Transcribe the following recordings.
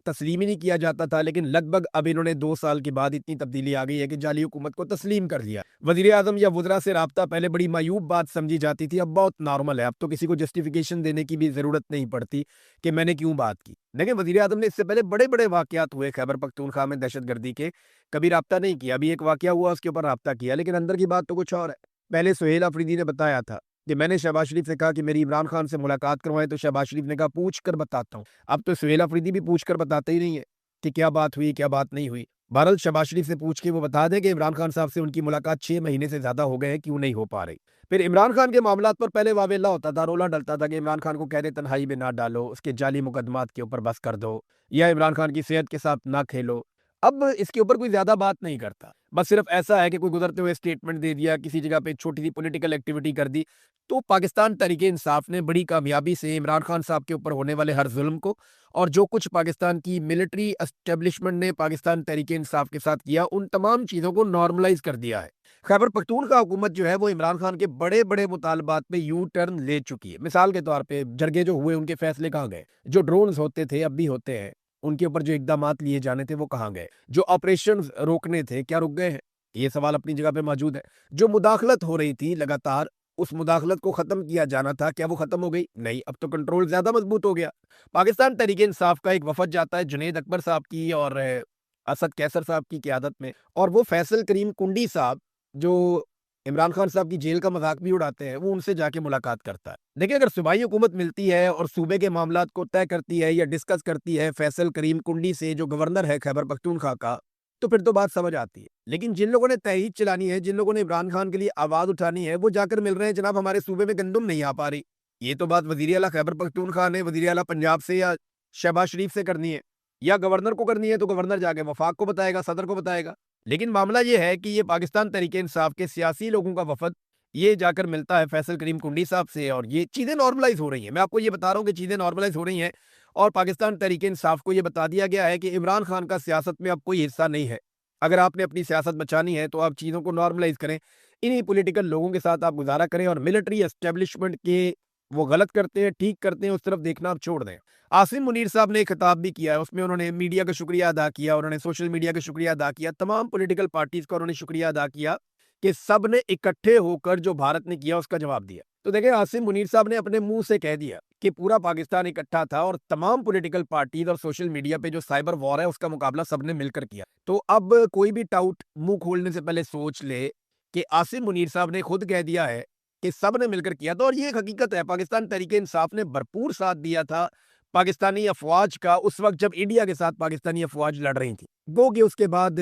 تسلیم ہی نہیں کیا جاتا تھا، لیکن لگ بھگ اب انہوں نے 2 سال کے بعد اتنی تبدیلی آ گئی ہے کہ جعلی حکومت کو تسلیم کر لیا۔ وزیر اعظم یا وزراء سے رابطہ پہلے بڑی معیوب بات سمجھی جاتی تھی، اب بہت نارمل ہے۔ اب تو کسی کو جسٹیفیکیشن دینے کی بھی ضرورت نہیں پڑتی کہ میں نے کیوں بات کی۔ لیکن وزیر اعظم نے اس سے پہلے بڑے بڑے واقعات ہوئے خیبر پختونخوا میں دہشت گردی کے، کبھی رابطہ نہیں کیا۔ ابھی ایک واقعہ ہوا، اس کے اوپر رابطہ کیا، لیکن اندر کی بات تو کچھ اور ہے۔ پہلے سہیل آفریدی نے بتایا تھا کہ میں نے شہباز شریف سے کہا کہ میری عمران خان سے ملاقات کروائیں، تو شہباز شریف نے کہا پوچھ کر بتاتا ہوں۔ اب تو سہیل آفریدی بھی پوچھ کر بتاتے ہی نہیں ہے کہ کیا بات ہوئی کیا بات نہیں ہوئی۔ بہرحال شہباز شریف سے پوچھ کے وہ بتا دیں کہ عمران خان صاحب سے ان کی ملاقات 6 مہینے سے زیادہ ہو گئے ہیں، کیوں نہیں ہو پا رہی۔ پھر عمران خان کے معاملات پر پہلے واویلا ہوتا تھا، رولا ڈلتا تھا کہ عمران خان کو قید تنہائی میں نہ ڈالو، اس کے جعلی مقدمات کے اوپر بس کر دو، یا عمران خان کی صحت کے ساتھ نہ کھیلو۔ اب اس کے اوپر کوئی زیادہ بات نہیں کرتا، بس صرف ایسا ہے کہ کوئی گزرتے ہوئے اسٹیٹمنٹ دے دیا، کسی جگہ پہ چھوٹی سی پولیٹیکل ایکٹیویٹی کر دی، تو پاکستان تحریک انصاف نے بڑی کامیابی سے عمران خان صاحب کے اوپر ہونے والے ہر ظلم کو، اور جو کچھ پاکستان کی ملٹری اسٹیبلشمنٹ نے پاکستان تحریک انصاف کے ساتھ کیا، ان تمام چیزوں کو نارملائز کر دیا ہے۔ خیبر پختونخوا حکومت جو ہے وہ عمران خان کے بڑے بڑے مطالبات پہ یو ٹرن لے چکی ہے۔ مثال کے طور پہ جرگے جو ہوئے ان کے فیصلے کہاں گئے؟ جو ڈرونز ہوتے تھے اب بھی ہوتے ہیں، ان کے اوپر جو اقدامات لیے جانے تھے وہ کہاں گئے؟ جو آپریشنز روکنے تھے کیا رک گئے ہیں؟ یہ سوال اپنی جگہ پہ موجود ہے۔ جو مداخلت ہو رہی تھی لگاتار، اس مداخلت کو ختم کیا جانا تھا، کیا وہ ختم ہو گئی؟ نہیں، اب تو کنٹرول زیادہ مضبوط ہو گیا۔ پاکستان تحریک انصاف کا ایک وفد جاتا ہے جنید اکبر صاحب کی اور اسد کیسر صاحب کی قیادت میں، اور وہ فیصل کریم کنڈی صاحب جو عمران خان صاحب کی جیل کا مذاق بھی اڑاتے ہیں، وہ ان سے جا کے ملاقات کرتا ہے۔ دیکھیں، اگر صوبائی حکومت ملتی ہے اور صوبے کے معاملات کو طے کرتی ہے یا ڈسکس کرتی ہے فیصل کریم کنڈی سے جو گورنر ہے خیبر پختونخوا کا، تو پھر تو بات سمجھ آتی ہے۔ لیکن جن لوگوں نے تحریک چلانی ہے، جن لوگوں نے عمران خان کے لیے آواز اٹھانی ہے، وہ جا کر مل رہے ہیں جناب ہمارے صوبے میں گندم نہیں آ پا رہی۔ یہ تو بات وزیر اعلیٰ خیبر پختونخوا نے وزیر اعلیٰ پنجاب سے یا شہباز شریف سے کرنی ہے، یا گورنر کو کرنی ہے تو گورنر جا کے وفاق کو بتائے گا، صدر کو بتائے گا۔ لیکن معاملہ یہ ہے کہ یہ پاکستان تحریک انصاف کے سیاسی لوگوں کا وفد یہ جا کر ملتا ہے فیصل کریم کنڈی صاحب سے، اور یہ چیزیں نارملائز ہو رہی ہیں۔ میں آپ کو یہ بتا رہا ہوں کہ چیزیں نارملائز ہو رہی ہیں، اور پاکستان تحریک انصاف کو یہ بتا دیا گیا ہے کہ عمران خان کا سیاست میں اب کوئی حصہ نہیں ہے۔ اگر آپ نے اپنی سیاست بچانی ہے تو آپ چیزوں کو نارملائز کریں، انہی پولیٹیکل لوگوں کے ساتھ آپ گزارا کریں، اور ملٹری اسٹیبلشمنٹ کے وہ غلط کرتے ہیں ٹھیک کرتے ہیں اس طرف دیکھنا آپ چھوڑ دیں۔ عاصم منیر صاحب نے ایک خطاب بھی کیا ہے، اس میں انہوں نے میڈیا کا شکریہ ادا کیا، انہوں نے سوشل میڈیا کا شکریہ ادا کیا، تمام پولیٹیکل پارٹیز کا انہوں نے شکریہ ادا کیا کہ سب نے اکٹھے ہو کر جو بھارت نے کیا اس کا جواب دیا۔ تو دیکھیں، عاصم منیر صاحب نے اپنے منہ سے کہہ دیا کہ پورا پاکستان اکٹھا تھا، اور تمام پولیٹیکل پارٹیز اور سوشل میڈیا پہ جو سائبر وار ہے اس کا مقابلہ سب نے مل کر کیا۔ تو اب کوئی بھی ٹاؤٹ منہ کھولنے سے پہلے سوچ لے کہ عاصم منیر صاحب نے خود کہہ دیا ہے کہ سب نے مل کر کیا تھا، اور یہ ایک حقیقت ہے۔ پاکستان تحریک انصاف نے بھرپور ساتھ دیا تھا پاکستانی افواج کا اس وقت جب انڈیا کے ساتھ پاکستانی افواج لڑ رہی تھی۔ گو کہ اس کے بعد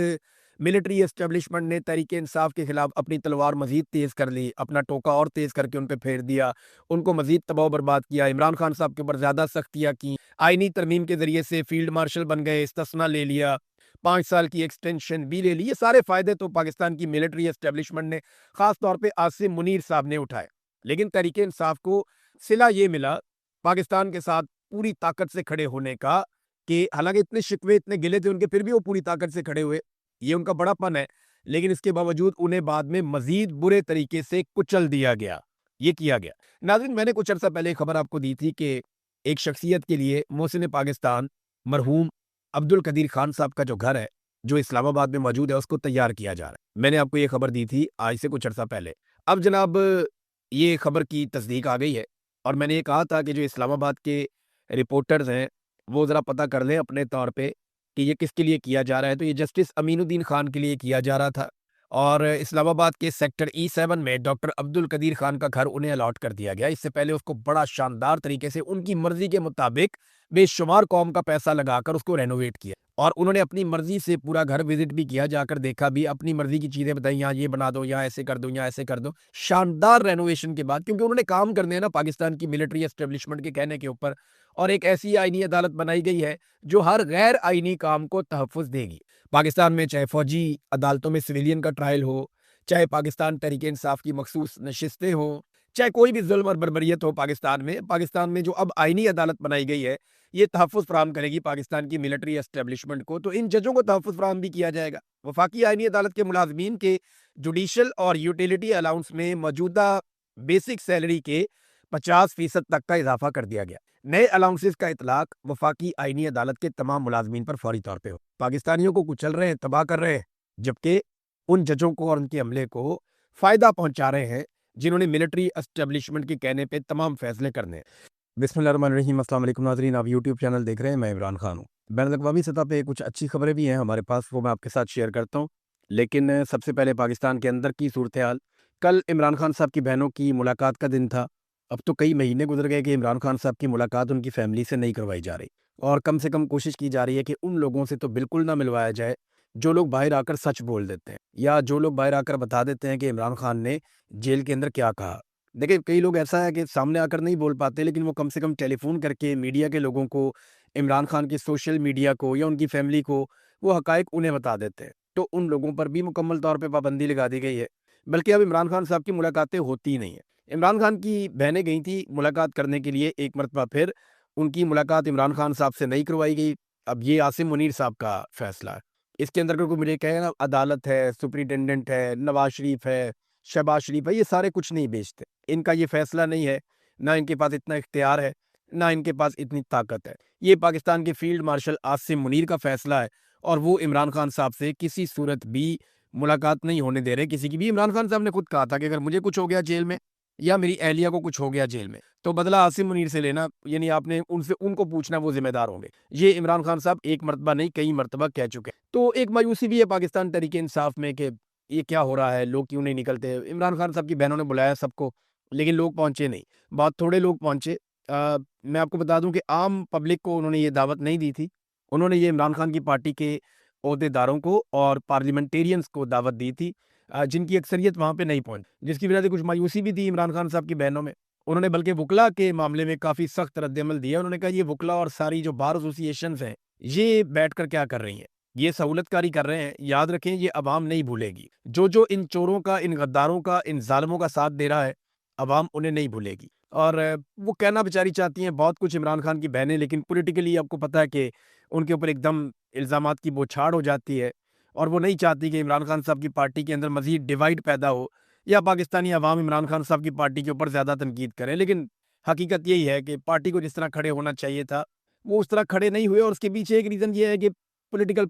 ملٹری اسٹیبلشمنٹ نے تحریک انصاف کے خلاف اپنی تلوار مزید تیز کر لی، اپنا ٹوکا اور تیز کر کے ان پہ پھیر دیا، ان کو مزید تباہ و برباد کیا، عمران خان صاحب کے اوپر زیادہ سختیاں کی، آئینی ترمیم کے ذریعے سے فیلڈ مارشل بن گئے، استثنا لے لیا، 5 سال کی ایکسٹینشن بھی لے لی۔ یہ سارے فائدے تو پاکستان کی ملٹری اسٹیبلشمنٹ نے، خاص طور پہ عاصم منیر صاحب نے اٹھائے۔ لیکن تحریک انصاف کو صلہ یہ ملا پاکستان کے ساتھ پوری طاقت سے کھڑے ہونے کا، کہ حالانکہ اتنے شکوے اتنے گلے تھے ان کے، پھر بھی وہ پوری طاقت سے کھڑے ہوئے، یہ ان کا بڑا پن ہے۔ لیکن اس کے باوجود انہیں بعد میں مزید برے طریقے سے کچل دیا گیا، یہ کیا گیا۔ ناظرین، میں نے کچھ عرصہ پہلے خبر آپ کو دی تھی کہ ایک شخصیت کے لیے محسن پاکستان مرحوم عبد القدیر خان صاحب کا جو گھر ہے جو اسلام آباد میں موجود ہے اس کو تیار کیا جا رہا ہے۔ میں نے آپ کو یہ خبر دی تھی آج سے کچھ عرصہ پہلے۔ اب جناب یہ خبر کی تصدیق آ گئی ہے، اور میں نے یہ کہا تھا کہ جو اسلام آباد کے رپورٹرز ہیں وہ ذرا پتہ کر لیں اپنے طور پہ کہ یہ کس کے لیے کیا جا رہا ہے۔ تو یہ جسٹس امین الدین خان کے لیے کیا جا رہا تھا، اور اسلام آباد کے سیکٹر E7 میں ڈاکٹر عبد القدیر خان کا گھر انہیں الاٹ کر دیا گیا۔ اس سے پہلے اس کو بڑا شاندار طریقے سے ان کی مرضی کے مطابق بے شمار قوم کا پیسہ لگا کر اس کو رینوویٹ کیا، اور انہوں نے اپنی مرضی سے پورا گھر وزٹ بھی کیا، جا کر دیکھا بھی، اپنی مرضی کی چیزیں بتائیں، یہاں یہ بنا دو، یہاں ایسے کر دو، یہاں ایسے کر دو۔ شاندار رینوویشن کے بعد، کیونکہ انہوں نے کام کرنے ہیں نا پاکستان کی ملٹری اسٹیبلشمنٹ کے کہنے کے اوپر، اور ایک ایسی آئینی عدالت بنائی گئی ہے جو ہر غیر آئینی کام کو تحفظ دے گی۔ پاکستان میں چاہے فوجی عدالتوں میں سویلین کا ٹرائل ہو، چاہے پاکستان تحریک انصاف کی مخصوص نشستیں ہوں، چاہے کوئی بھی ظلم اور بربریت ہو پاکستان میں جو اب آئینی عدالت بنائی گئی ہے یہ تحفظ فراہم کرے گی پاکستان کی ملٹری اسٹیبلشمنٹ کو۔ تو ان ججوں کو تحفظ فراہم بھی کیا جائے گا۔ وفاقی آئینی عدالت کے ملازمین کے جوڈیشل اور یوٹیلیٹی الاؤنس میں موجودہ بیسک سیلری کے 50% تک کا اضافہ کر دیا گیا۔ نئے الاؤنسز کا اطلاق وفاقی آئینی عدالت کے تمام ملازمین پر فوری طور پہ ہو۔ پاکستانیوں کو کچل رہے ہیں، تباہ کر رہے ہیں، جبکہ ان ججوں کو اور ان کے عملے کو فائدہ پہنچا رہے ہیں جنہوں نے ملٹری اسٹیبلشمنٹ کے کہنے پہ تمام فیصلے کرنے ہیں۔ بسم اللہ الرحمن الرحیم۔ السلام علیکم ناظرین، آپ یوٹیوب چینل دیکھ رہے ہیں، میں عمران خان ہوں۔ بین الاقوامی سطح پہ کچھ اچھی خبریں بھی ہیں ہمارے پاس، وہ میں آپ کے ساتھ شیئر کرتا ہوں، لیکن سب سے پہلے پاکستان کے اندر کی صورتحال۔ کل عمران خان صاحب کی بہنوں کی ملاقات کا دن تھا۔ اب تو کئی مہینے گزر گئے کہ عمران خان صاحب کی ملاقات ان کی فیملی سے نہیں کروائی جا رہی، اور کم سے کم کوشش کی جا رہی ہے کہ ان لوگوں سے تو بالکل نہ ملوایا جائے جو لوگ باہر آ کر سچ بول دیتے ہیں، یا جو لوگ باہر آ کر بتا دیتے ہیں کہ عمران خان نے جیل کے اندر کیا کہا۔ دیکھیں، کئی لوگ ایسا ہے کہ سامنے آ کر نہیں بول پاتے، لیکن وہ کم سے کم ٹیلی فون کر کے میڈیا کے لوگوں کو، عمران خان کے سوشل میڈیا کو یا ان کی فیملی کو وہ حقائق انہیں بتا دیتے ہیں۔ تو ان لوگوں پر بھی مکمل طور پہ پابندی لگا دی گئی ہے، بلکہ اب عمران خان صاحب کی ملاقاتیں ہوتی ہی نہیں ہیں۔ عمران خان کی بہنیں گئی تھیں ملاقات کرنے کے لیے، ایک مرتبہ پھر ان کی ملاقات عمران خان صاحب سے نہیں کروائی گئی۔ اب یہ عاصم منیر صاحب کا فیصلہ ہے، اس کے اندر اگر کوئی مجھے کہے نا عدالت ہے، سپرنٹینڈنٹ ہے، نواز شریف ہے، شہباز شریف ہے، یہ سارے کچھ نہیں بیچتے، ان کا یہ فیصلہ نہیں ہے، نہ ان کے پاس اتنا اختیار ہے، نہ ان کے پاس اتنی طاقت ہے۔ یہ پاکستان کے فیلڈ مارشل عاصم منیر کا فیصلہ ہے، اور وہ عمران خان صاحب سے کسی صورت بھی ملاقات نہیں ہونے دے رہے کسی کی بھی۔ عمران خان صاحب نے خود کہا تھا کہ اگر مجھے کچھ ہو گیا جیل میں یا میری اہلیہ کو کچھ ہو گیا جیل میں تو بدلہ عاصم منیر سے لینا، یعنی آپ نے ان کو پوچھنا، وہ ذمہ دار ہوں گے۔ یہ عمران خان صاحب ایک مرتبہ نہیں کئی مرتبہ کہہ چکے۔ تو ایک مایوسی بھی ہے پاکستان تحریک انصاف میں کہ یہ کیا ہو رہا ہے، لوگ کیوں نہیں نکلتے۔ عمران خان صاحب کی بہنوں نے بلایا سب کو، لیکن لوگ پہنچے نہیں، بہت تھوڑے لوگ پہنچے۔ میں آپ کو بتا دوں کہ عام پبلک کو انہوں نے یہ دعوت نہیں دی تھی، انہوں نے یہ عمران خان کی پارٹی کے عہدے داروں کو اور پارلیمنٹیرینز کو دعوت دی تھی، جن کی اکثریت وہاں پہ نہیں پہنچ، جس کی وجہ سے کچھ مایوسی بھی تھی عمران خان صاحب کی بہنوں میں۔ انہوں نے بلکہ وکلا کے معاملے میں کافی سخت رد عمل دیا۔ انہوں نے کہا یہ وکلا اور ساری جو بار ایسوسی ایشنز ہیں یہ بیٹھ کر کیا کر رہی ہیں، یہ سہولت کاری کر رہے ہیں۔ یاد رکھیں، یہ عوام نہیں بھولے گی، جو ان چوروں کا، ان غداروں کا، ان ظالموں کا ساتھ دے رہا ہے، عوام انہیں نہیں بھولے گی۔ اور وہ کہنا بیچاری چاہتی ہیں بہت کچھ عمران خان کی بہنیں، لیکن پولیٹیکلی آپ کو پتہ ہے کہ ان کے اوپر ایک دم الزامات کی بوچھاڑ ہو جاتی ہے، اور وہ نہیں چاہتی کہ عمران خان صاحب کی پارٹی کے اندر مزید ڈیوائیڈ پیدا ہو، یا پاکستانی عوام عمران خان صاحب کی پارٹی کے اوپر زیادہ تنقید کریں۔ لیکن حقیقت یہی ہے کہ پارٹی کو جس طرح کھڑے ہونا چاہیے تھا وہ اس طرح کھڑے نہیں ہوئے، اور اس کے پیچھے ایک ریزن یہ ہے کہ پولیٹیکل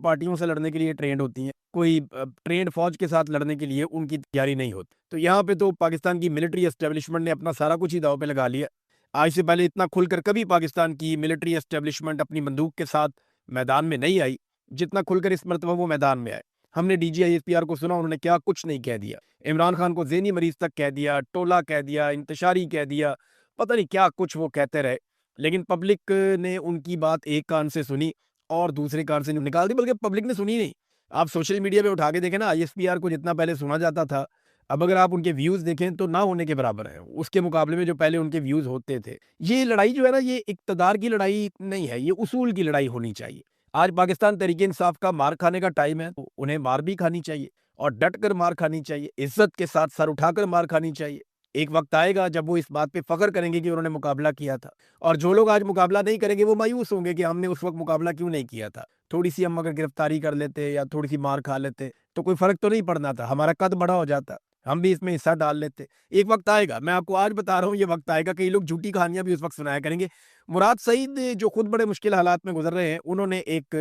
پارٹیوں سے لڑنے کے لیے ٹرینڈ ہوتی ہیں، کوئی ٹرینڈ فوج کے ساتھ لڑنے کے لیے ان کی تیاری نہیں ہوتی۔ تو یہاں پہ تو پاکستان کی ملٹری اسٹیبلشمنٹ نے اپنا سارا کچھ ہی داؤ پہ لگا لیا۔ آج سے پہلے اتنا کھل کر کبھی پاکستان کی ملٹری اسٹیبلشمنٹ اپنی بندوق کے ساتھ میدان میں نہیں آئی جتنا کھل کر اس مرتبہ وہ میدان میں آئے۔ ہم نے D G I S P R کو سنا، انہوں نے کیا کچھ نہیں کہہ دیا، عمران خان کو ذہنی مریض تک کہہ دیا، ٹولہ کہہ دیا، انتشاری کہہ دیا، پتہ نہیں کیا کچھ وہ کہتے رہے، لیکن پبلک نے ان کی بات ایک کان سے سنی اور دوسرے کان سے نکال دی، بلکہ پبلک نے سنی نہیں۔ آپ سوشل میڈیا پہ اٹھا کے دیکھیں نا، آئی ایس پی آر کو جتنا پہلے سنا جاتا تھا، اب اگر آپ ان کے ویوز دیکھیں تو نہ ہونے کے برابر ہیں اس کے مقابلے میں جو پہلے ان کے ویوز ہوتے تھے۔ یہ لڑائی جو ہے نا، یہ اقتدار کی لڑائی نہیں ہے، یہ اصول کی لڑائی ہونی چاہیے۔ آج پاکستان تحریک انصاف کا مار کھانے کا ٹائم ہے، تو انہیں مار بھی کھانی چاہیے، اور ڈٹ کر مار کھانی چاہیے، عزت کے ساتھ سر اٹھا کر مار کھانی چاہیے۔ ایک وقت آئے گا جب وہ اس بات پہ فخر کریں گے کہ انہوں نے مقابلہ کیا تھا، اور جو لوگ آج مقابلہ نہیں کریں گے وہ مایوس ہوں گے کہ ہم نے اس وقت مقابلہ کیوں نہیں کیا تھا۔ تھوڑی سی ہم اگر گرفتاری کر لیتے یا تھوڑی سی مار کھا لیتے تو کوئی فرق تو نہیں پڑنا تھا، ہمارا قد بڑا ہو جاتا، ہم بھی اس میں حصہ ڈال لیتے۔ ایک وقت آئے گا، میں آپ کو آج بتا رہا ہوں، یہ وقت آئے گا، کئی لوگ جھوٹی کہانیاں بھی اس وقت سنایا کریں گے۔ مراد سعید جو خود بڑے مشکل حالات میں گزر رہے ہیں، انہوں نے ایک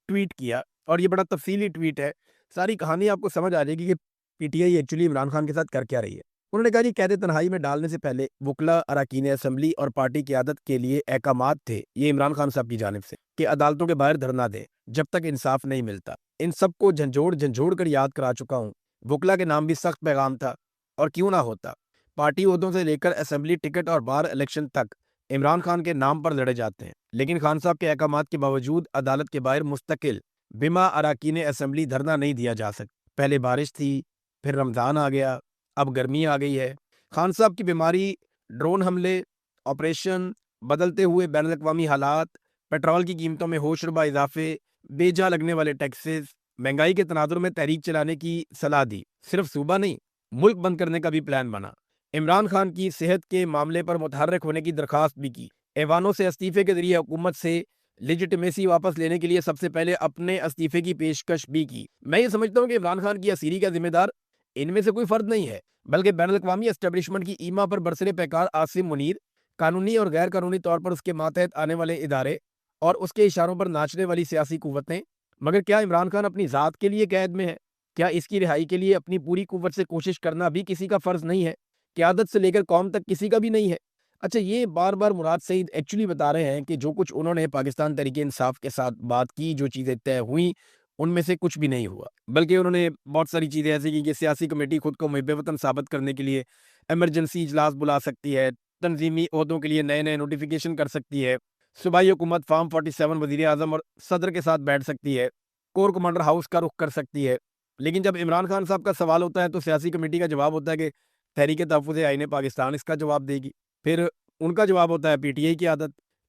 ٹویٹ کیا، اور یہ بڑا تفصیلی ٹویٹ ہے، ساری کہانی آپ کو سمجھ آ جائے گی کہ P T I actually Imran Khan کے ساتھ کر کیا رہی ہے۔ انہوں نے کہا جی، قید تنہائی میں ڈالنے سے پہلے وکلا، اراکین اسمبلی اور پارٹی قیادت کے لیے احکامات تھے، یہ عمران خان صاحب کی جانب سے، کہ عدالتوں کے باہر دھرنا دیں جب تک انصاف نہیں ملتا۔ ان سب کو جھنجھوڑ کر یاد کرا چکا ہوں۔ وکلا کے نام بھی سخت پیغام تھا، اور کیوں نہ ہوتا، پارٹی عہدوں سے لے کر اسمبلی ٹکٹ اور بار الیکشن تک عمران خان کے نام پر لڑے جاتے ہیں، لیکن خان صاحب کے احکامات کے باوجود عدالت کے باہر مستقل بما اراکین اسمبلی دھرنا نہیں دیا جا سکتا۔ پہلے بارش تھی، پھر رمضان آ گیا، اب گرمی آ گئی ہے۔ خان صاحب کی بیماری، ڈرون حملے، آپریشن، بدلتے ہوئے بین الاقوامی حالات، پیٹرول کی قیمتوں میں ہوش ربا اضافے، بے جا لگنے والے ٹیکسز، مہنگائی کے تناظر میں تحریک چلانے کی صلاح دی۔ صرف صوبہ نہیں، ملک بند کرنے کا بھی پلان بنا۔ عمران خان کی صحت کے معاملے پر متحرک ہونے کی درخواست بھی کی۔ ایوانوں سے استعفے کے ذریعے حکومت سے لیجیٹمیسی واپس لینے کے لیے سب سے پہلے اپنے استعفے کی پیشکش بھی کی۔ میں یہ سمجھتا ہوں کہ عمران خان کی اسیری کا ذمہ دار ان میں سے کوئی فرد نہیں ہے، بلکہ بین الاقوامی اسٹیبلشمنٹ کی ایما پر برسر پیکار عاصم منیر، قانونی اور غیر قانونی طور پر اس کے ماتحت آنے والے ادارے اور اس کے اشاروں پر ناچنے والی سیاسی قوتیں۔ مگر کیا عمران خان اپنی ذات کے لیے قید میں ہے؟ کیا اس کی رہائی کے لیے اپنی پوری قوت سے کوشش کرنا بھی کسی کا فرض نہیں ہے؟ قیادت سے لے کر قوم تک کسی کا بھی نہیں ہے؟ اچھا، یہ بار بار مراد سعید ایکچولی بتا رہے ہیں کہ جو کچھ انہوں نے پاکستان تحریک انصاف کے ساتھ بات کی، جو چیزیں طے ہوئیں، ان میں سے کچھ بھی نہیں ہوا، بلکہ انہوں نے بہت ساری چیزیں ایسی کی کہ سیاسی کمیٹی خود کو محب وطن ثابت کرنے کے لیے ایمرجنسی اجلاس بلا سکتی ہے، تنظیمی عہدوں کے لیے نئے نئے نوٹیفیکیشن کر سکتی ہے، صوبائی حکومت فارم 47 وزیر اعظم اور صدر کے ساتھ بیٹھ سکتی ہے، کور کمانڈر ہاؤس کا رخ کر سکتی ہے۔ لیکن جب عمران خان صاحب کا سوال ہوتا ہے تو سیاسی کمیٹی کا جواب ہوتا ہے کہ تحریک تحفظ آئین پاکستان اس کا جواب دے گی، پھر ان کا جواب ہوتا ہے پی ٹی آئی کی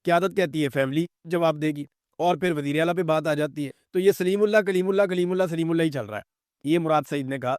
قیادت کہتی ہے فیملی جواب دے گی، اور پھر وزیر اعلیٰ پہ بات آ جاتی ہے۔ تو یہ سلیم اللہ کلیم اللہ کلیم اللہ سلیم اللہ ہی چل رہا ہے، یہ مراد سعید نے کہا۔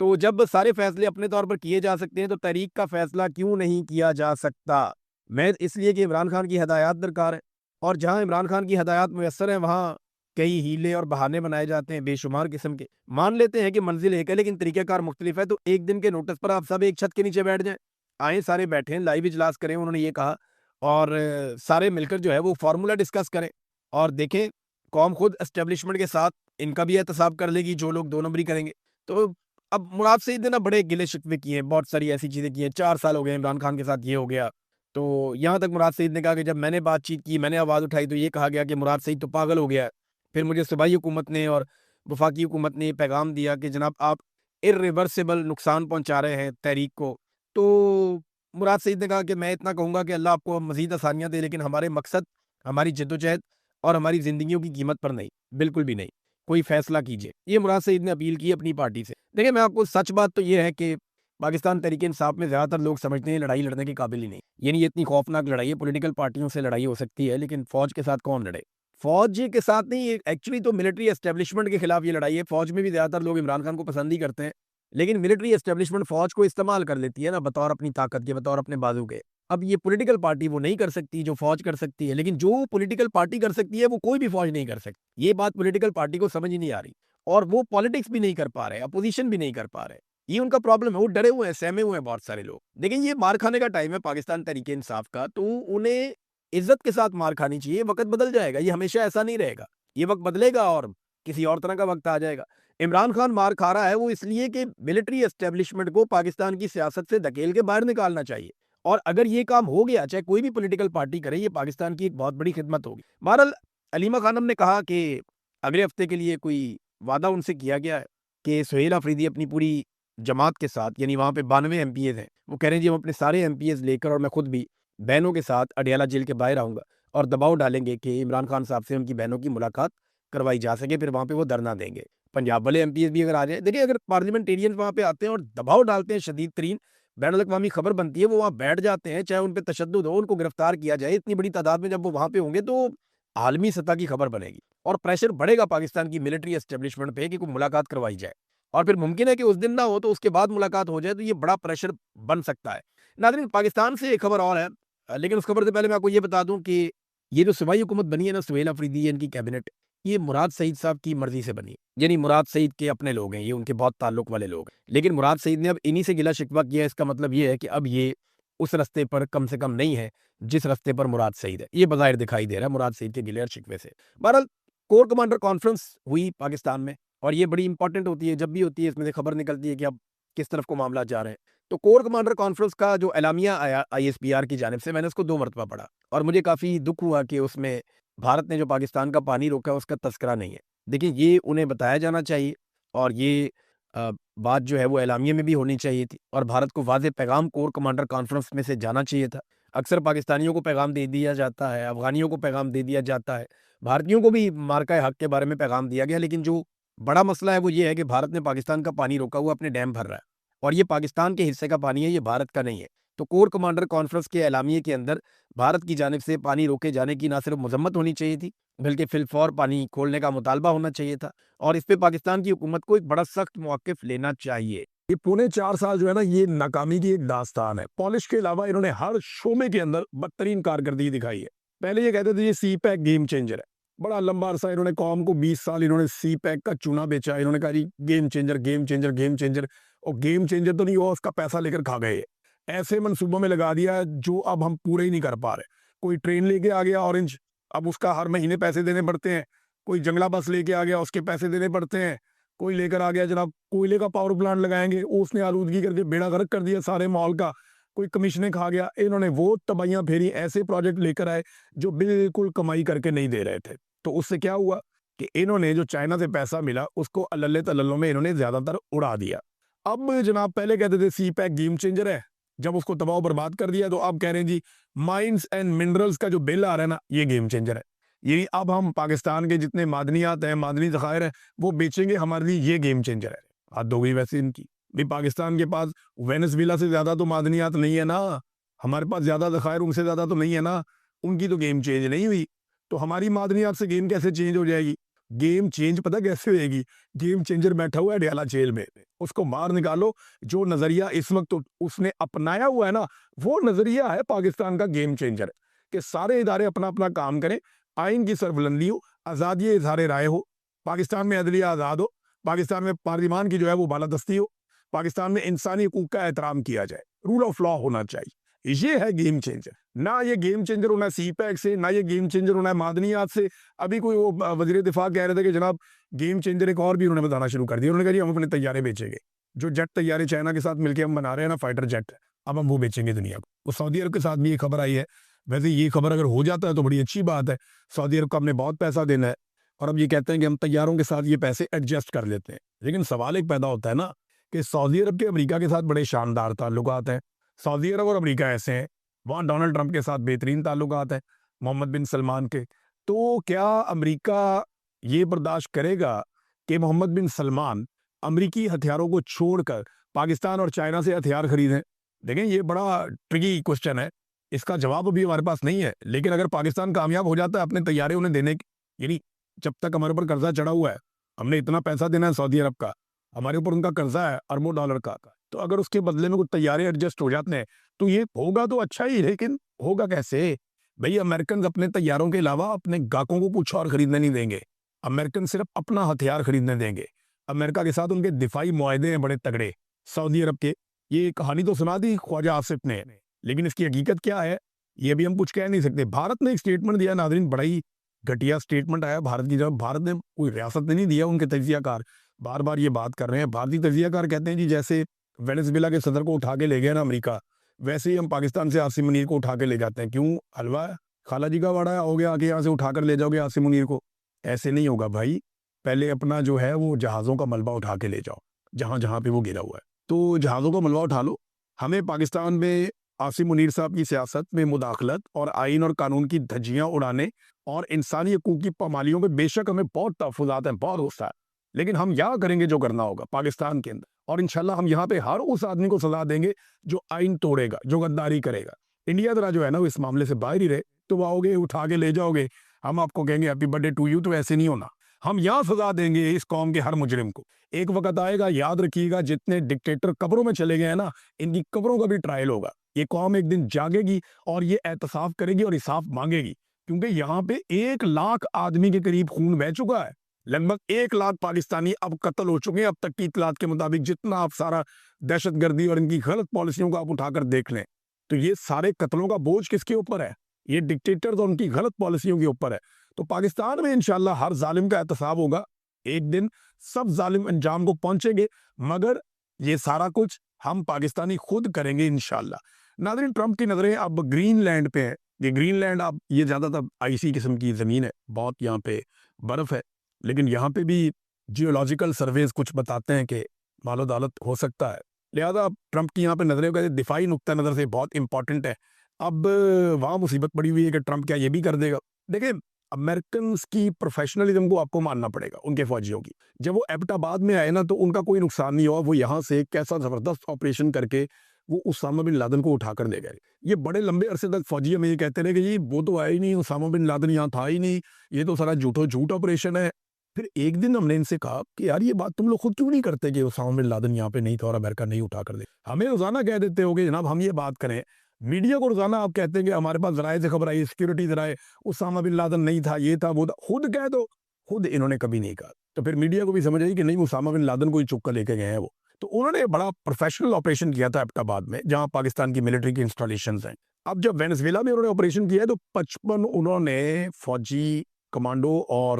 تو جب سارے فیصلے اپنے طور پر کیے جا سکتے ہیں تو تحریک کا فیصلہ کیوں نہیں کیا جا سکتا؟ میں اس لیے کہ عمران خان کی ہدایات درکار ہے، اور جہاں عمران خان کی ہدایات میسر ہیں وہاں کئی ہیلے اور بہانے بنائے جاتے ہیں بے شمار قسم کے۔ مان لیتے ہیں کہ منزل ایک ہے لیکن طریقہ کار مختلف ہے، تو ایک دن کے نوٹس پر آپ سب ایک چھت کے نیچے بیٹھ جائیں، آئیں سارے بیٹھیں، لائیو اجلاس کریں، انہوں نے یہ کہا، اور سارے مل کر جو ہے وہ فارمولا ڈسکس کریں اور دیکھیں قوم خود اسٹیبلشمنٹ کے ساتھ ان کا بھی احتساب کر لے گی جو لوگ 2 نمبری کریں گے۔ تو اب مراد سعید نے نا بڑے گلے شکوے کیے ہیں، بہت ساری ایسی چیزیں کی ہیں، 4 سال ہو گئے عمران خان کے ساتھ یہ ہو گیا۔ تو یہاں تک مراد سعید نے کہا کہ جب میں نے بات چیت کی، میں نے آواز اٹھائی تو یہ کہا گیا کہ مراد سعید تو پاگل ہو گیا ہے۔ پھر مجھے صوبائی حکومت نے اور وفاقی حکومت نے یہ پیغام دیا کہ جناب آپ irreversible نقصان پہنچا رہے ہیں تحریک کو۔ تو مراد سعید نے کہا کہ میں اتنا کہوں گا کہ اللہ آپ کو مزید آسانیاں دے، لیکن ہمارے مقصد، ہماری جدوجہد اور ہماری زندگیوں کی قیمت پر نہیں، بالکل بھی نہیں، کوئی فیصلہ کیجئے۔ یہ مراد سعید نے اپیل کی اپنی پارٹی سے۔ دیکھیں، میں آپ کو سچ بات تو یہ ہے کہ پاکستان تحریک انصاف میں زیادہ تر لوگ سمجھتے ہیں لڑائی لڑنے کے قابل ہی نہیں، یعنی یہ اتنی خوفناک لڑائی ہے، پولیٹیکل پارٹیوں سے لڑائی ہو سکتی ہے لیکن فوج کے ساتھ کون لڑے؟ فوج کے ساتھ نہیں، ایکچولی تو ملٹری اسٹیبلشمنٹ کے خلاف یہ لڑائی ہے۔ فوج میں بھی زیادہ تر لوگ عمران خان کو پسند ہی کرتے ہیں، لیکن ملٹری اسٹیبلشمنٹ فوج کو استعمال کر لیتی ہے نا بطور اپنی طاقت کے، بطور اپنے بازو کے۔ اب یہ پولیٹیکل پارٹی وہ نہیں کر سکتی جو فوج کر سکتی ہے، لیکن جو پولیٹیکل پارٹی کر سکتی ہے وہ کوئی بھی فوج نہیں کر سکتی۔ یہ بات پولیٹیکل پارٹی کو سمجھ ہی نہیں آ رہی، اور وہ پالیٹکس بھی نہیں کر پا رہے، اپوزیشن بھی نہیں کر پا رہے۔ یہ ان کا پرابلم ہے، وہ ڈرے ہوئے ہیں، سہمے ہوئے ہیں بہت سارے لوگ۔ لیکن یہ مار کھانے کا ٹائم ہے پاکستان تحریک انصاف کا، تو انہیں عزت کے ساتھ مار کھانی چاہیے۔ وقت بدل جائے گا، یہ ہمیشہ ایسا نہیں رہے گا، یہ وقت بدلے گا اور کسی اور طرح کا وقت آ جائے گا۔ عمران خان مار کھا رہا ہے وہ اس لیے کہ ملٹری اسٹیبلشمنٹ کو پاکستان کی سیاست سے دھکیل کے باہر نکالنا چاہیے، اور اگر یہ کام ہو گیا، چاہے کوئی بھی پولیٹیکل پارٹی کرے، یہ پاکستان کی ایک بہت بڑی خدمت ہوگی۔ بہرحال علیمہ خانم نے کہا کہ اگلے ہفتے کے لیے کوئی وعدہ ان سے کیا گیا ہے کہ سہیل آفریدی اپنی پوری جماعت کے ساتھ، یعنی وہاں پہ 92 ایم پی ایز ہیں، وہ کہہ رہے ہیں جی ہم اپنے سارے ایم پی ایز لے کر اور میں خود بھی بہنوں کے ساتھ اڈیالہ جیل کے باہر آؤں گا اور دباؤ ڈالیں گے کہ عمران خان صاحب سے ان کی بہنوں کی ملاقات کروائی جا سکے، پھر وہاں پہ وہ دھرنا دیں گے۔ پنجاب والے ایم پی ایز بھی اگر آ جائیں، دیکھیں اگر پارلیمنٹیرین وہاں پہ آتے ہیں اور دباؤ ڈالتے ہیں، شدید ترین بین الاقوامی خبر بنتی ہے، وہ وہاں بیٹھ جاتے ہیں، چاہے ان پہ تشدد ہو، ان کو گرفتار کیا جائے، اتنی بڑی تعداد میں جب وہ وہاں پہ ہوں گے تو عالمی سطح کی خبر بنے گی اور پریشر بڑھے گا پاکستان کی ملٹری اسٹیبلشمنٹ پہ کہ کوئی ملاقات کروائی جائے، اور پھر ممکن ہے کہ اس دن نہ ہو تو اس کے بعد ملاقات ہو جائے، تو یہ بڑا پریشر بن سکتا ہے۔ ناظرین، پاکستان سے ایک خبر اور ہے، لیکن اس خبر سے پہلے میں آپ کو یہ بتا دوں کہ یہ جو صوبائی حکومت بنی ہے نا، سہیل آفریدی ان کی کیبنٹ، یہ مراد سعید صاحب کی مرضی سے بنی، یعنی مراد سعید کے اپنے لوگ ہیں، یہ ان کے بہت تعلق والے لوگ ہیں، لیکن مراد سعید نے اب انہی سے گلا شکوہ کیا ہے۔ اس کا مطلب یہ ہے کہ اب یہ اس رستے پر کم سے کم نہیں ہے جس رستے پر مراد سعید ہے، یہ بظاہر دکھائی دے رہا ہے مراد سعید کے گلے اور شکوے سے۔ بہرحال کور کمانڈر کانفرنس ہوئی پاکستان میں، اور یہ بڑی امپورٹنٹ ہوتی ہے، جب بھی ہوتی ہے اس میں سے خبر نکلتی ہے کہ اب کس طرف کو معاملات جا رہے ہیں۔ تو کور کمانڈر کانفرنس کا جو اعلامیہ آیا آئی ایس پی آر کی جانب سے، میں نے اس کو 2 مرتبہ پڑھا اور مجھے کافی دکھ ہوا کہ اس میں بھارت نے جو پاکستان کا پانی روکا اس کا تذکرہ نہیں ہے۔ دیکھیں، یہ انہیں بتایا جانا چاہیے، اور یہ بات جو ہے وہ اعلامیے میں بھی ہونی چاہیے تھی، اور بھارت کو واضح پیغام کور کمانڈر کانفرنس میں سے جانا چاہیے تھا۔ اکثر پاکستانیوں کو پیغام دے دیا جاتا ہے، افغانیوں کو پیغام دے دیا جاتا ہے، بھارتیوں کو بھی مارکہ حق کے بارے میں پیغام دیا گیا، لیکن جو بڑا مسئلہ ہے وہ یہ ہے کہ بھارت نے پاکستان کا پانی روکا ہوا اپنے ڈیم بھر رہا ہے، اور یہ پاکستان کے حصے کا پانی ہے، یہ بھارت کا نہیں ہے۔ تو کور کمانڈر کانفرنس کے اعلامیے کے اندر بھارت کی جانب سے پانی روکے جانے کی نہ صرف مذمت ہونی چاہیے تھی، بلکہ فی الفور پانی کھولنے کا مطالبہ ہونا چاہیے تھا، اور اس پہ پاکستان کی حکومت کو ایک بڑا سخت موقف لینا چاہیے۔ یہ پونے 4 سال جو ہے نا، یہ ناکامی کی ایک داستان ہے۔ پالش کے علاوہ انہوں نے ہر شعبے کے اندر بدترین کارکردگی دکھائی ہے۔ پہلے یہ کہتے تھے یہ سی پیک گیم چینجر ہے، بڑا لمبا عرصہ انہوں نے قوم کو 20 سال انہوں نے سی پیک کا چونا بیچا، انہوں نے کہا جی game changer game changer game changer, اور گیم چینجر تو نہیں ہوا, اس کا پیسہ لے کر کھا گئے. ایسے منصوبوں میں لگا دیا جو اب ہم پورے ہی نہیں کر پا رہے. کوئی ٹرین لے کے آ گیا اورنج, اب اس کا ہر مہینے پیسے دینے پڑتے ہیں. کوئی جنگلہ بس لے کے آ گیا, اس کے پیسے دینے پڑتے ہیں. کوئی لے کر آ گیا جناب کوئلے کا پاور پلانٹ لگائیں گے, اس نے آلودگی کر کے بیڑا غرق کر دیا سارے ماحول کا. کوئی کمیشنیں کھا گیا. انہوں نے وہ تباہیاں پھیری, ایسے پروجیکٹ لے کر آئے جو بالکل کمائی کر کے نہیں دے رہے تھے. تو اس سے کیا ہوا کہ انہوں نے جو چائنا سے پیسہ ملا اس کو اللہ تللوں میں انہوں نے زیادہ تر اڑا دیا. اب جناب پہلے کہتے تھے سی پیک گیم چینجر ہے, جب اس کو تباہ و برباد کر دیا تو اب کہہ رہے ہیں جی مائنز اینڈ منرلز کا جو بل آ رہا ہے نا یہ گیم چینجر ہے. یعنی اب ہم پاکستان کے جتنے معدنیات ہیں, معدنی ذخائر ہیں, وہ بیچیں گے, ہمارے لیے یہ گیم چینجر ہے. حد ہو گئی ویسے ان کی بھی. پاکستان کے پاس وینزویلا سے زیادہ تو معدنیات نہیں ہے نا, ہمارے پاس زیادہ ذخائر ان سے زیادہ تو نہیں ہے نا, ان کی تو گیم چینج نہیں ہوئی. تو ہماری معدنیات سے گیم کیسے چینج ہو جائے گی؟ گیم چینج پتہ کیسے ہوئے گی؟ گیم چینجر بیٹھا ہوا ہے ڈیالہ جیل میں, اس کو باہر نکالو. جو نظریہ اس وقت اس نے اپنایا ہوا ہے نا, وہ نظریہ ہے پاکستان کا گیم چینجر, کہ سارے ادارے اپنا اپنا کام کریں, آئین کی سربلندی ہو, آزادی اظہار رائے ہو, پاکستان میں عدلیہ آزاد ہو, پاکستان میں پارلیمان کی جو ہے وہ بالادستی ہو, پاکستان میں انسانی حقوق کا احترام کیا جائے, رول آف لا ہونا چاہیے. یہ ہے گیم چینجر. نہ یہ گیم چینجر ہونا ہے سی پیک سے, نہ یہ گیم چینجر ہونا ہے معدنیات سے. ابھی کوئی وہ وزیر دفاع کہہ رہے تھے کہ جناب گیم چینجر ایک اور بھی انہوں نے بتانا شروع کر دیا. انہوں نے کہا جی ہم اپنے طیارے بیچیں گے, جو جیٹ طیارے چائنا کے ساتھ مل کے ہم بنا رہے ہیں نا, فائٹر جیٹ, اب ہم وہ بیچیں گے دنیا کو. وہ سعودی عرب کے ساتھ بھی یہ خبر آئی ہے. ویسے یہ خبر اگر ہو جاتا ہے تو بڑی اچھی بات ہے, سعودی عرب کو ہم نے بہت پیسہ دینا ہے, اور اب یہ کہتے ہیں کہ ہم طیاروں کے ساتھ یہ پیسے ایڈجسٹ کر لیتے ہیں. لیکن سوال ایک پیدا ہوتا ہے نا کہ سعودی عرب کے امریکہ کے ساتھ بڑے شاندار تعلقات ہیں. سعودی عرب اور امریکہ ایسے ہیں, وہاں ڈونلڈ ٹرمپ کے ساتھ بہترین تعلقات ہیں, محمد بن سلمان کے. تو کیا امریکہ یہ برداشت کرے گا کہ محمد بن سلمان امریکی ہتھیاروں کو چھوڑ کر پاکستان اور چائنا سے ہتھیار خریدیں؟ دیکھیں یہ بڑا ٹرکی کوشچن ہے, اس کا جواب ابھی ہمارے پاس نہیں ہے. لیکن اگر پاکستان کامیاب ہو جاتا ہے اپنے طیارے انہیں دینے کی, یعنی جب تک ہمارے اوپر قرضہ چڑھا ہوا ہے, ہم نے اتنا پیسہ دینا ہے سعودی عرب کا, ہمارے اوپر ان کا قرضہ ہے اربوں ڈالر کا, تو اگر اس کے بدلے میں کچھ طیارے ایڈجسٹ ہو جاتے ہیں تو یہ ہوگا تو اچھا ہی. لیکن ہوگا کیسے بھئی؟ امریکنز اپنے طیاروں کے علاوہ اپنے گاہکوں کو کچھ اور خریدنے نہیں دیں گے. امریکن صرف اپنا ہتھیار خریدنے دیں گے. امریکہ کے ساتھ ان کے دفاعی معاہدے ہیں بڑے تگڑے سعودی عرب کے. یہ کہانی تو سنا دی خواجہ آصف نے, لیکن اس کی حقیقت کیا ہے یہ بھی ہم کچھ کہہ نہیں سکتے. بھارت نے ایک سٹیٹمنٹ دیا ناظرین, بڑا ہی گھٹیا سٹیٹمنٹ آیا بھارت کی جب. بھارت نے کوئی ریاست نے نہیں دیا, ان کے تجزیہ کار بار بار یہ بات کر رہے ہیں. بھارتی تجزیہ کار کہتے ہیں جی جیسے وینزویلا کے صدر کو اٹھا کے لے گئے نا امریکہ, ویسے ہی ہم پاکستان سے عاصم منیر کو اٹھا کے لے جاتے ہیں. کیوں؟ حلوہ خالہ جی کا واڑا ہو گیا کہ یہاں سے اٹھا کر لے جاؤ گے عاصم منیر کو. ایسے نہیں ہوگا بھائی, پہلے اپنا جو ہے وہ جہازوں کا ملبہ اٹھا کے لے جاؤ جہاں جہاں پہ وہ گرا ہوا ہے. تو جہازوں کا ملبہ اٹھا لو. ہمیں پاکستان میں عاصم منیر صاحب کی سیاست میں مداخلت اور آئین اور قانون کی دھجیاں اڑانے اور انسانی حقوق کی پامالیوں میں بے شک ہمیں بہت تحفظات ہیں, بہت غصہ ہے. لیکن ہم یہاں کریں گے جو کرنا ہوگا پاکستان کے اندر, اور انشاءاللہ ہم یہاں پہ ہر اس آدمی کو سزا دیں گے جو آئین توڑے گا, جو غداری کرے گا. انڈیا ذرا جو ہے نا وہ اس معاملے سے باہر ہی رہے. تو آؤ گے اٹھا کے لے جاؤ گے, ہم آپ کو کہیں گے happy birthday to you, تو ایسے نہیں ہونا. ہم یہاں سزا دیں گے اس قوم کے ہر مجرم کو. ایک وقت آئے گا, یاد رکھیے گا, جتنے ڈکٹیٹر قبروں میں چلے گئے ہیں نا, ان کی قبروں کا بھی ٹرائل ہوگا. یہ قوم ایک دن جاگے گی اور یہ احتساب کرے گی اور انصاف مانگے گی, کیونکہ یہاں پہ 1 لاکھ آدمی کے قریب خون بہ چکا ہے. لگ بھگ 1 لاکھ پاکستانی اب قتل ہو چکے ہیں اب تک کی اطلاعات کے مطابق. جتنا آپ سارا دہشت گردی اور ان کی غلط پالیسیوں کو آپ اٹھا کر دیکھ لیں, تو یہ سارے قتلوں کا بوجھ کس کے اوپر ہے؟ یہ ڈکٹیٹرز اور ان کی غلط پالیسیوں کے اوپر ہے. تو پاکستان میں انشاءاللہ ہر ظالم کا احتساب ہوگا. ایک دن سب ظالم انجام کو پہنچیں گے, مگر یہ سارا کچھ ہم پاکستانی خود کریں گے انشاءاللہ. ناظرین, ٹرمپ کی نظریں اب گرین لینڈ پہ ہیں. یہ گرین لینڈ اب یہ زیادہ تر آئسی قسم کی زمین ہے, بہت یہاں پہ برف ہے, لیکن یہاں پہ بھی جیولوجیکل سرویز کچھ بتاتے ہیں کہ مال و دولت ہو سکتا ہے. لہذا ٹرمپ کی یہاں پہ نظریں کہتے ہیں دفاعی نقطہ نظر سے بہت امپورٹنٹ ہے. اب وہاں مصیبت پڑی ہوئی ہے کہ ٹرمپ کیا یہ بھی کر دے گا. دیکھیں, امریکنز کی پروفیشنلزم کو آپ کو ماننا پڑے گا, ان کے فوجیوں کی. جب وہ ایبٹ آباد میں آئے نا تو ان کا کوئی نقصان نہیں ہوا. وہ یہاں سے کیسا زبردست آپریشن کر کے وہ اسامہ بن لادن کو اٹھا کر لے گئے. یہ بڑے لمبے عرصے تک فوجی ہمیں یہ کہتے رہے کہ جی وہ تو آیا ہی نہیں, اسامہ بن لادن یہاں تھا ہی نہیں, یہ تو سارا جھوٹ آپریشن ہے. پھر ایک دن ہم نے ان سے کہا کہ یار یہ بات تم لوگ خود کیوں نہیں کرتے کہ اسامہ بن لادن یہاں پہ نہیں تھا اور امریکہ نہیں اٹھا کر دے. ہمیں روزانہ کہہ دیتے ہو کہ جناب ہم یہ بات کریں, میڈیا کو روزانہ آپ کہتے ہیں کہ ہمارے پاس ذرائع سے خبر آئی, سیکیورٹی ذرائع, اسامہ بن لادن نہیں تھا, یہ تھا وہ تھا. خود کہہ دو, خود انہوں نے کبھی نہیں کہا. تو پھر میڈیا کو بھی سمجھ آئی کہ نہیں اسامہ بن لادن کو ہی چک کر لے کے گئے ہیں وہ. تو انہوں نے بڑا پروفیشنل آپریشن کیا تھا ایبٹ آباد میں جہاں پاکستان کی ملٹری کی انسٹالیشنز ہیں. اب جب وینزویلا میں انہوں نے آپریشن کیا ہے تو 55 انہوں نے فوجی کمانڈو اور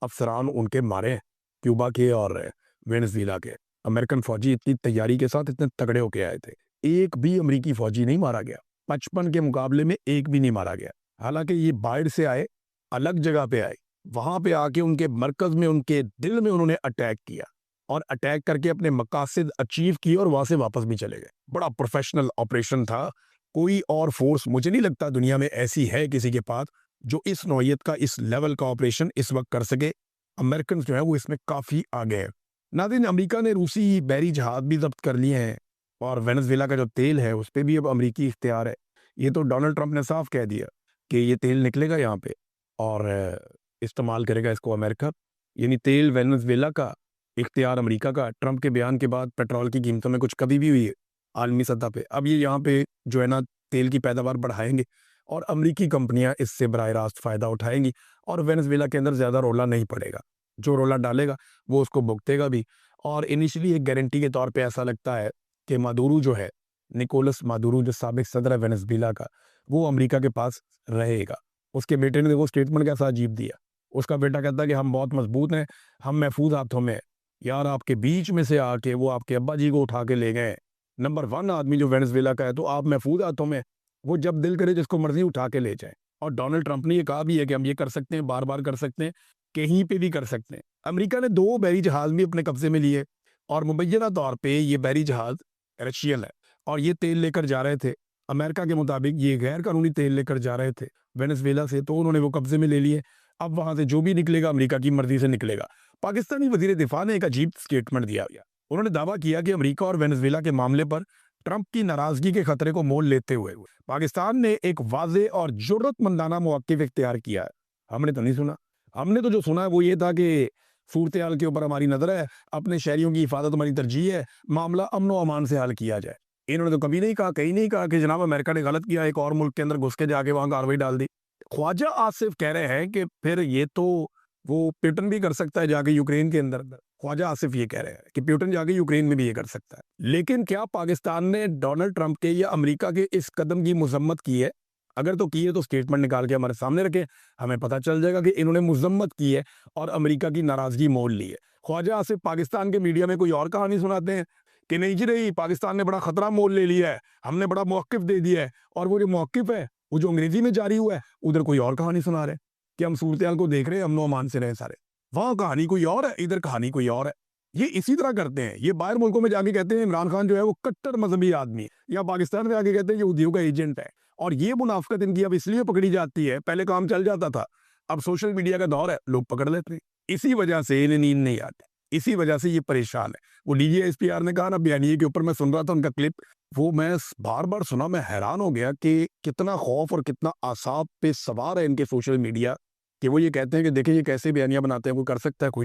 افسران ان کے مارے ہیں, کیوبا کے اور وینزویلا کے. امریکن فوجی اتنی تیاری کے ساتھ اتنے تگڑے ہو کے آئے تھے, ایک بھی امریکی فوجی نہیں مارا گیا. 55 کے مقابلے میں ایک بھی نہیں مارا گیا. حالانکہ یہ باہر سے آئے, الگ جگہ پہ آئے, وہاں پہ آ کے ان کے مرکز میں ان کے دل میں انہوں نے اٹیک کیا اور اٹیک کر کے اپنے مقاصد اچیو کیے اور وہاں سے واپس بھی چلے گئے. بڑا پروفیشنل آپریشن تھا. کوئی اور فورس مجھے نہیں لگتا دنیا میں ایسی ہے کسی کے پاس جو اس نوعیت کا, اس لیول کا آپریشن اس وقت کر سکے. امریکنز جو ہے وہ اس میں کافی آگے ہیں. ناظرین, امریکہ نے روسی بحری جہاز بھی ضبط کر لیے ہیں اور وینزویلا کا جو تیل ہے اس پہ بھی اب امریکی اختیار ہے. یہ تو ڈونلڈ ٹرمپ نے صاف کہہ دیا کہ یہ تیل نکلے گا یہاں پہ اور استعمال کرے گا اس کو امریکہ. یعنی تیل وینزویلا کا اختیار امریکہ کا. ٹرمپ کے بیان کے بعد پیٹرول کی قیمتوں میں کچھ کمی بھی ہوئی ہے عالمی سطح پہ. اب یہ یہاں پہ جو ہے نا تیل کی پیداوار بڑھائیں گے اور امریکی کمپنیاں اس سے براہ راست فائدہ اٹھائیں گی اور وینزویلا کے اندر زیادہ رولا نہیں پڑے گا. جو رولا ڈالے گا وہ اس کو بھگتے گا بھی. اور انیشلی ایک گارنٹی کے طور پہ ایسا لگتا ہے کہ مادورو جو ہے, نکولس مادورو جو سابق صدر ہے وینزویلا کا, وہ امریکہ کے پاس رہے گا. اس کے بیٹے نے دیکھو اسٹیٹمنٹ کیسا عجیب دیا. اس کا بیٹا کہتا ہے کہ ہم بہت مضبوط ہیں, ہم محفوظ ہاتھوں میں. یار آپ کے بیچ میں سے آ کے وہ آپ کے ابا جی کو اٹھا کے لے گئے. نمبر 1 آدمی جو وینزویلا کا ہے, تو آپ محفوظ ہاتھوں میں, وہ جب دل کرے جس کو مرضی اٹھا کے لے جائیں. اور ڈونلڈ ٹرمپ نے یہ کہا بھی ہے کہ ہم یہ کر سکتے ہیں, بار بار کر سکتے ہیں, کہیں پہ بھی کر سکتے ہیں. امریکہ نے 2 بحری جہاز بھی اپنے قبضے میں لیے اور مبینہ طور پہ یہ بحری جہاز رشین ہے اور یہ تیل لے کر جا رہے تھے. امریکہ کے مطابق یہ غیر قانونی تیل لے کر جا رہے تھے وینزویلا سے, تو انہوں نے وہ قبضے میں لے لیے. اب وہاں سے جو بھی نکلے گا امریکہ کی مرضی سے نکلے گا. پاکستانی وزیر دفاع نے ایک عجیب سٹیٹمنٹ دیا. انہوں نے دعویٰ کیا کہ امریکہ اور وینزویلا کے معاملے پر ٹرمپ کی ناراضگی کے خطرے کو مول لیتے ہوئے پاکستان نے ایک واضح اور جرأت مندانہ موقف اختیار کیا ہے. ہم نے تو نہیں سنا. ہم نے تو جو سنا ہے وہ یہ تھا کہ صورتحال کے اوپر ہماری نظر ہے, اپنے شہریوں کی حفاظت ہماری ترجیح ہے, معاملہ امن و امان سے حل کیا جائے. انہوں نے تو کبھی نہیں کہا, کہیں نہیں کہا کہ جناب امریکہ نے غلط کیا, ایک اور ملک کے اندر گھس کے جا کے وہاں کارروائی ڈال دی. خواجہ آصف کہہ رہے ہیں کہ پھر یہ تو وہ پیوٹن بھی کر سکتا ہے جا کے یوکرین کے اندر. خواجہ آصف یہ کہہ رہے ہیں کہ پیوٹن جا کے یوکرین میں بھی یہ کر سکتا ہے. لیکن کیا پاکستان نے ڈونلڈ ٹرمپ کے یا امریکہ کے اس قدم کی مذمت کی ہے؟ اگر تو کی ہے تو اسٹیٹمنٹ نکال کے ہمارے سامنے رکھیں, ہمیں پتہ چل جائے گا کہ انہوں نے مذمت کی ہے اور امریکہ کی ناراضگی مول لی ہے. خواجہ آصف پاکستان کے میڈیا میں کوئی اور کہانی سناتے ہیں کہ نہیں جی نہیں, پاکستان نے بڑا خطرہ مول لے لیا ہے, ہم نے بڑا موقف دے دیا ہے, اور وہ جو موقف ہے وہ جو انگریزی میں جاری ہوا ہے ادھر کوئی اور کہانی سنا رہے کہ ہم صورتحال کو دیکھ رہے ہیں, امن و امان سے رہے سارے. وہاں کہانی کوئی اور ہے, ادھر کہانی کوئی اور ہے. یہ اسی طرح کرتے ہیں. یہ باہر ملکوں میں جا کے کہتے ہیں عمران خان جو ہے وہ کٹر مذہبی آدمی ہے, یا پاکستان میں آ کے کہتے ہیں یہ ہودیوں کا ایجنٹ ہے. اور یہ منافقت ان کی اب اس لیے پکڑی جاتی ہے, پہلے کام چل جاتا تھا, اب سوشل میڈیا کا دور ہے, لوگ پکڑ لیتے ہیں. اسی وجہ سے انہیں نیند نہیں آتی, اسی وجہ سے یہ پریشان ہے. وہ D G S P R نے کہا نا بیانیے کے اوپر, میں سن رہا تھا ان کا کلپ, وہ میں بار بار سنا, میں حیران ہو گیا کہ کتنا خوف اور کتنا اعصاب پہ سوار ہے ان کے سوشل میڈیا, کہ وہ یہ کہتے ہیں کہ دیکھیں یہ کیسے بیانیاں بناتے ہیں, وہ کر سکتا ہے کوئی